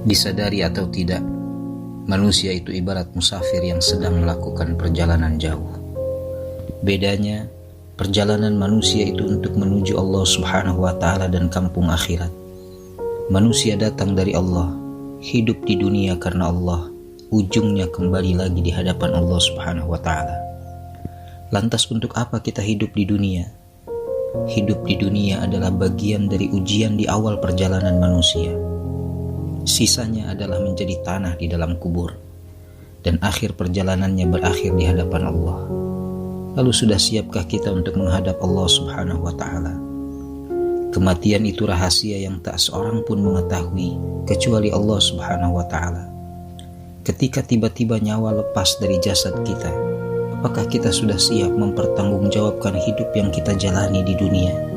Disadari atau tidak, manusia itu ibarat musafir yang sedang melakukan perjalanan jauh. Bedanya, perjalanan manusia itu untuk menuju Allah Subhanahu wa Ta'ala dan kampung akhirat. Manusia datang dari Allah, hidup di dunia karena Allah, ujungnya kembali lagi di hadapan Allah Subhanahu wa Ta'ala. Lantas untuk apa kita hidup di dunia? Hidup di dunia adalah bagian dari ujian di awal perjalanan manusia. Sisanya adalah menjadi tanah di dalam kubur, dan akhir perjalanannya berakhir di hadapan Allah. Lalu sudah siapkah kita untuk menghadap Allah Subhanahu wa Ta'ala? Kematian itu rahasia yang tak seorang pun mengetahui kecuali Allah Subhanahu wa Ta'ala. Ketika tiba-tiba nyawa lepas dari jasad kita, apakah kita sudah siap mempertanggungjawabkan hidup yang kita jalani di dunia?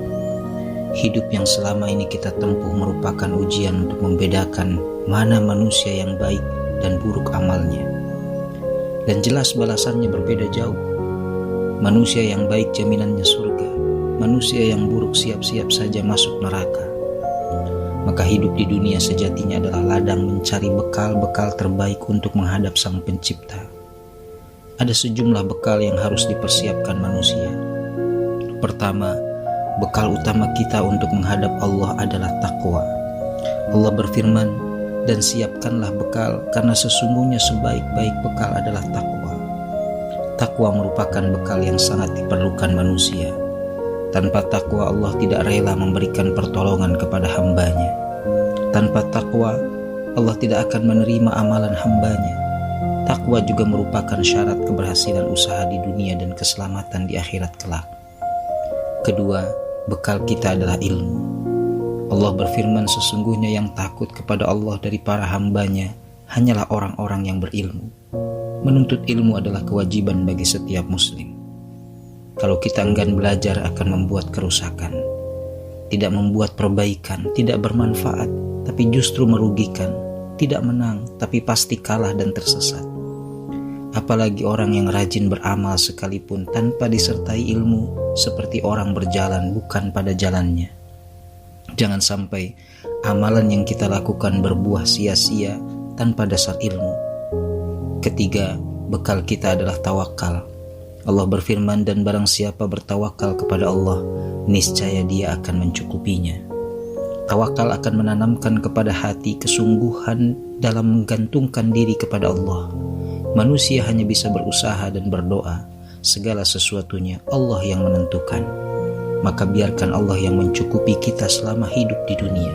Hidup yang selama ini kita tempuh merupakan ujian untuk membedakan mana manusia yang baik dan buruk amalnya. Dan jelas balasannya berbeda jauh. Manusia yang baik jaminannya surga, manusia yang buruk siap-siap saja masuk neraka. Maka hidup di dunia sejatinya adalah ladang mencari bekal-bekal terbaik untuk menghadap Sang Pencipta. Ada sejumlah bekal yang harus dipersiapkan manusia. Pertama, bekal utama kita untuk menghadap Allah adalah takwa. Allah berfirman, dan siapkanlah bekal karena sesungguhnya sebaik-baik bekal adalah takwa. Takwa merupakan bekal yang sangat diperlukan manusia. Tanpa takwa Allah tidak rela memberikan pertolongan kepada hambanya. Tanpa takwa Allah tidak akan menerima amalan hambanya. Takwa juga merupakan syarat keberhasilan usaha di dunia dan keselamatan di akhirat kelak. Kedua, bekal kita adalah ilmu. Allah berfirman, sesungguhnya yang takut kepada Allah dari para hambanya hanyalah orang-orang yang berilmu. Menuntut ilmu adalah kewajiban bagi setiap muslim. Kalau kita enggan belajar akan membuat kerusakan, tidak membuat perbaikan, tidak bermanfaat, tapi justru merugikan, tidak menang, tapi pasti kalah dan tersesat. Apalagi orang yang rajin beramal sekalipun tanpa disertai ilmu, seperti orang berjalan bukan pada jalannya. Jangan sampai amalan yang kita lakukan berbuah sia-sia tanpa dasar ilmu. Ketiga, bekal kita adalah tawakal. Allah berfirman, dan barang siapa bertawakal kepada Allah, niscaya Dia akan mencukupinya. Tawakal akan menanamkan kepada hati kesungguhan dalam menggantungkan diri kepada Allah. Manusia hanya bisa berusaha dan berdoa, segala sesuatunya Allah yang menentukan. Maka biarkan Allah yang mencukupi kita selama hidup di dunia.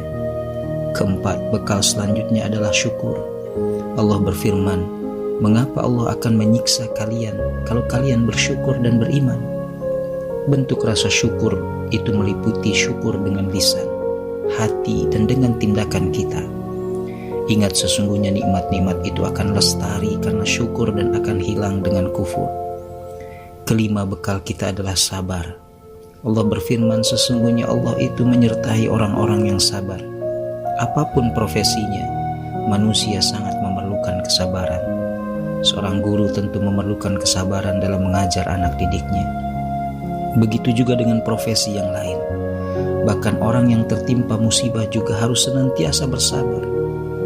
Keempat, bekal selanjutnya adalah syukur. Allah berfirman, mengapa Allah akan menyiksa kalian kalau kalian bersyukur dan beriman? Bentuk rasa syukur itu meliputi syukur dengan lisan, hati, dan dengan tindakan kita. Ingat, sesungguhnya nikmat-nikmat itu akan lestari karena syukur dan akan hilang dengan kufur. Kelima, bekal kita adalah sabar. Allah berfirman, sesungguhnya Allah itu menyertai orang-orang yang sabar. Apapun profesinya, manusia sangat memerlukan kesabaran. Seorang guru tentu memerlukan kesabaran dalam mengajar anak didiknya. Begitu juga dengan profesi yang lain. Bahkan orang yang tertimpa musibah juga harus senantiasa bersabar.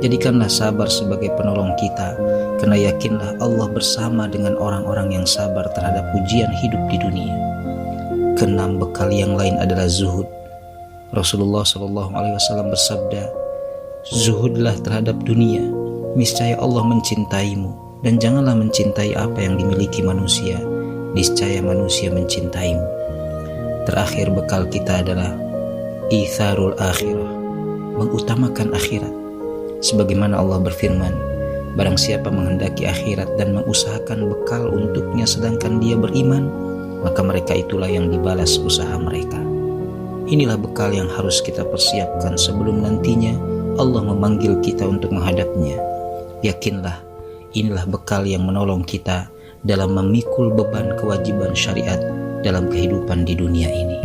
Jadikanlah sabar sebagai penolong kita, karena yakinlah Allah bersama dengan orang-orang yang sabar terhadap ujian hidup di dunia. Keenam, bekal yang lain adalah zuhud. Rasulullah SAW bersabda, zuhudlah terhadap dunia, niscaya Allah mencintaimu, dan janganlah mencintai apa yang dimiliki manusia, niscaya manusia mencintaimu. Terakhir, bekal kita adalah itharul akhirah, mengutamakan akhirat. Sebagaimana Allah berfirman, barang siapa menghendaki akhirat dan mengusahakan bekal untuknya sedangkan dia beriman, maka mereka itulah yang dibalas usaha mereka. Inilah bekal yang harus kita persiapkan sebelum nantinya Allah memanggil kita untuk menghadapnya. Yakinlah, inilah bekal yang menolong kita dalam memikul beban kewajiban syariat dalam kehidupan di dunia ini.